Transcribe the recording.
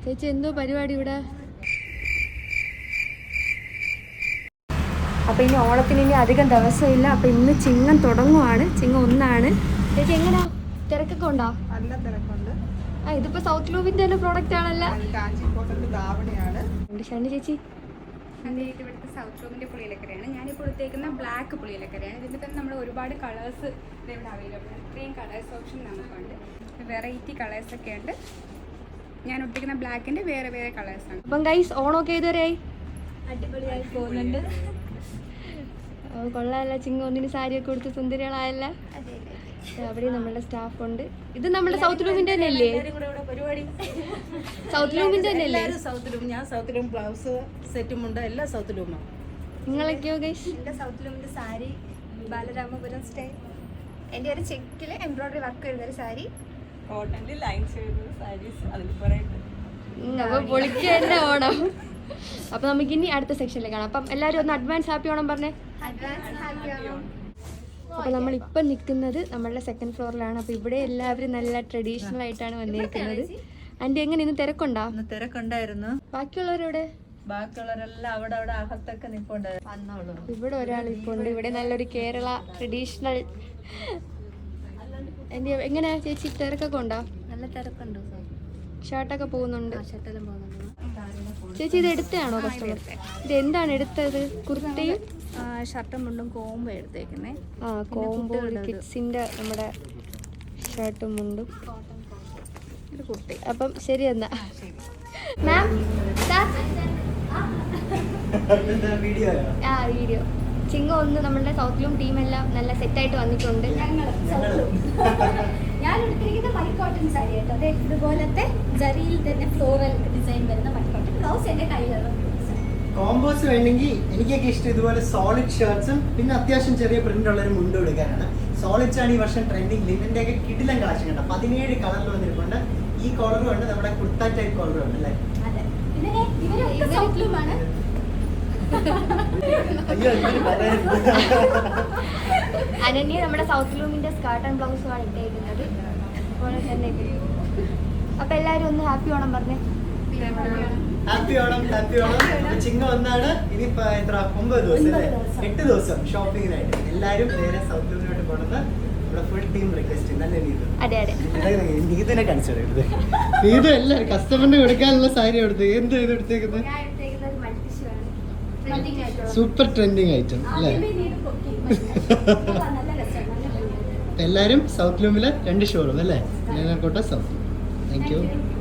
ചേച്ചി എന്തോ പരിപാടി ഇവിടെ? അപ്പോൾ ഇനി ഓണത്തിന് ഇനി അധികം ദിവസമില്ല. അപ്പോൾ ഇന്ന് ചിങ്ങം തുടങ്ങുവാണ്. ചിങ്ങം 1 ചേച്ചി എങ്ങനെയാ തിരക്കൊക്കെ ഉണ്ടോ? നല്ല തിരക്കുണ്ട്. ഇതിപ്പോ സൗത്ത് ലൂബിന്റെ തന്നെ പ്രോഡക്റ്റ് ആണല്ലോ. ഷാനി ചേച്ചി ഇവിടുത്തെ സൗത്ത് ലൂബിന്റെ പുളിയിലക്കരയാണ്. ഞാനിപ്പോൾ എടുത്തേക്കുന്ന ബ്ലാക്ക് പുളിയിലക്കരയാണ്. ഇതിൻ്റെ തന്നെ നമ്മൾ ഒരുപാട് കളേഴ്സ് ഇവിടെ അവൈലബിൾ ആണ്. ഇത്രയും കളേഴ്സ് ഓപ്ഷൻ നമുക്കുണ്ട്. വെറൈറ്റി കളേഴ്സൊക്കെ ഉണ്ട്. ഞാൻ ഒട്ടിക്കുന്ന ബ്ലാക്കിൻ്റെ വേറെ വേറെ കളേഴ്സാണ്. അപ്പം ഗൈസ് ഓണമൊക്കെ ഇതുവരെയായി അടിപൊളിയായി പോകുന്നുണ്ട്. കൊള്ളാമല്ല, ചിങ്ങം 1 സാരിയൊക്കെ കൊടുത്ത് സുന്ദരികളായല്ല. അവിടെ നമ്മളുടെ സ്റ്റാഫ് ഉണ്ട്. ഇത് നമ്മുടെ സൗത്ത് ലൂമിന്റെ തന്നെ അല്ലേ? സൗത്ത് ലൂമിന്റെ തന്നെ അല്ലേ? ഞാൻ സൗത്ത് ലൂം ബ്ലൗസ് സെറ്റും ഉണ്ട്, എല്ലാം സൗത്ത് ലൂമാണ്. നിങ്ങളൊക്കെയോ ഗൈസ്? എൻ്റെ സൗത്ത് ലൂമിൻ്റെ സാരി ബാലരാമപുരം സ്റ്റൈൽ. എൻ്റെ ഒരു ചെക്കിൽ എംബ്രോയിഡറി വർക്ക് വരുന്നൊരു സാരി, കോട്ടണിൽ ലൈൻസ് വരുന്ന സാരീസ്, അതിൽ പറയുന്നത് അപ്പോൾ പൊളിക്ക് തന്നെ ഓണം. അപ്പം നമുക്കിനി അടുത്ത സെക്ഷനിൽ കാണാം. അപ്പം എല്ലാവരും ഒന്ന് അഡ്വാൻസ് ഹാപ്പി ഓണം പറഞ്ഞേ. Advance happy Onam. അപ്പോൾ നമ്മളിപ്പം നിൽക്കുന്നത് നമ്മളുടെ 2nd ഫ്ലോറിലാണ്. അപ്പോൾ ഇവിടെ എല്ലാവരും നല്ല ട്രഡീഷണൽ ആയിട്ടാണ് വന്നിരിക്കുന്നത്. ആൻറ്റി എങ്ങനെ ഇന്ന് തിരക്കുണ്ടോ? തിരക്കുണ്ടായിരുന്നു. ബാക്കിയുള്ളവരോടെ? ബാക്കിയുള്ളവരെല്ലാം അവിടെ അവിടെ അകത്തൊക്കെ നിൽപ്പുണ്ടായിരുന്നു. വന്നോളൂ. ഇവിടെ ഒരാൾ ഇപ്പോൾ ഉണ്ട്. ഇവിടെ നല്ലൊരു കേരള ട്രഡീഷണൽ. എൻ്റെ എങ്ങനെയാ ചേച്ചി തിരക്കൊക്കെ ഉണ്ടോ? നല്ല തിരക്കുണ്ട്. ഷർട്ടൊക്കെ പോകുന്നുണ്ട്. ഷർട്ടെല്ലാം പോകുന്നുണ്ട്. ചേച്ചി ഇത് എടുത്തതാണോ കസ്റ്റമർ? ഇത് എന്താണ് എടുത്തത്? കുർത്തയും ഷർട്ടും മുണ്ടും കോംബോ എടുത്തേക്കുന്നേ. കോംബോ കിഡ്സിൻ്റെ നമ്മുടെ ഷർട്ടും മുണ്ടും. അപ്പം ശരി എന്നാ മാം. വീഡിയോ ചിങ്ങം 1 നമ്മളുടെ സൗത്ത് ലൂം ടീമെല്ലാം നല്ല സെറ്റായിട്ട് വന്നിട്ടുണ്ട്. ഞാൻ എടുത്തിരിക്കുന്ന മൈ കോട്ടൺ സാരി കേട്ടോ. അതെ, ഇതുപോലത്തെ ജറിയിൽ തന്നെ ഫ്ലോറൽ ഡിസൈൻ വരുന്ന മൈ കോട്ടൺ ബ്ലൗസ് എൻ്റെ കയ്യിലുള്ള കോമ്പോസ് വേണമെങ്കിൽ എനിക്കൊക്കെ ഇഷ്ടം ഇതുപോലെ സോളിഡ് ഷർട്ട്സും പിന്നെ അത്യാവശ്യം ചെറിയ പ്രിന്റ് ഉള്ള ഒരു മുണ്ടും എടുക്കാനാണ്. സോളിഡ്സ് ആണ് ഈ വർഷം ട്രെൻഡിങ്. ലിനന്റെ ഒക്കെ കിടിലം കളക്ഷൻ കണ്ട 17 കളറിൽ വന്നിരിപ്പുണ്ട്. ഈ കോളറും ഉണ്ട്, നമ്മുടെ കുർത്ത ടൈപ്പ് കോളറും ഉണ്ട് അല്ലേ? അനന്യ നമ്മുടെ സൗത്ത് ലൂമിന്റെ സ്കേർട്ട് ആൻഡ് ബ്ലൗസുമാണ് ഇട്ടേക്കുന്നത്. അതുപോലെ തന്നെ അപ്പൊ എല്ലാരും ഒന്ന് ഹാപ്പി ഓണം പറഞ്ഞേ. Happy Onam, happy Onam. ചിങ്ങം 1 ഇനി എത്ര 9 ദിവസം അല്ലേ? 8 ദിവസം ഷോപ്പിങ്ങിനായിട്ട് എല്ലാരും നേരെ സൗത്ത് ലൂമിലോട്ട് പോകണമെന്ന് നമ്മുടെ ഫുൾ ടീം റിക്വസ്റ്റ്. നല്ല നീതു. അതെ അതെ, നീതിനെ കൺസിഡർ നീതു എല്ലാവരും കസ്റ്റമറിന് കൊടുക്കാനുള്ള സാരി എടുത്ത് എന്ത് ചെയ്ത് എടുത്തേക്കുന്നത്? സൂപ്പർ ട്രെൻഡിങ് ഐറ്റം അല്ലേ? എല്ലാരും സൗത്ത് ലൂമിലെ 2 ഷോറൂം അല്ലേ? കോട്ട സൗത്ത്. Thank you.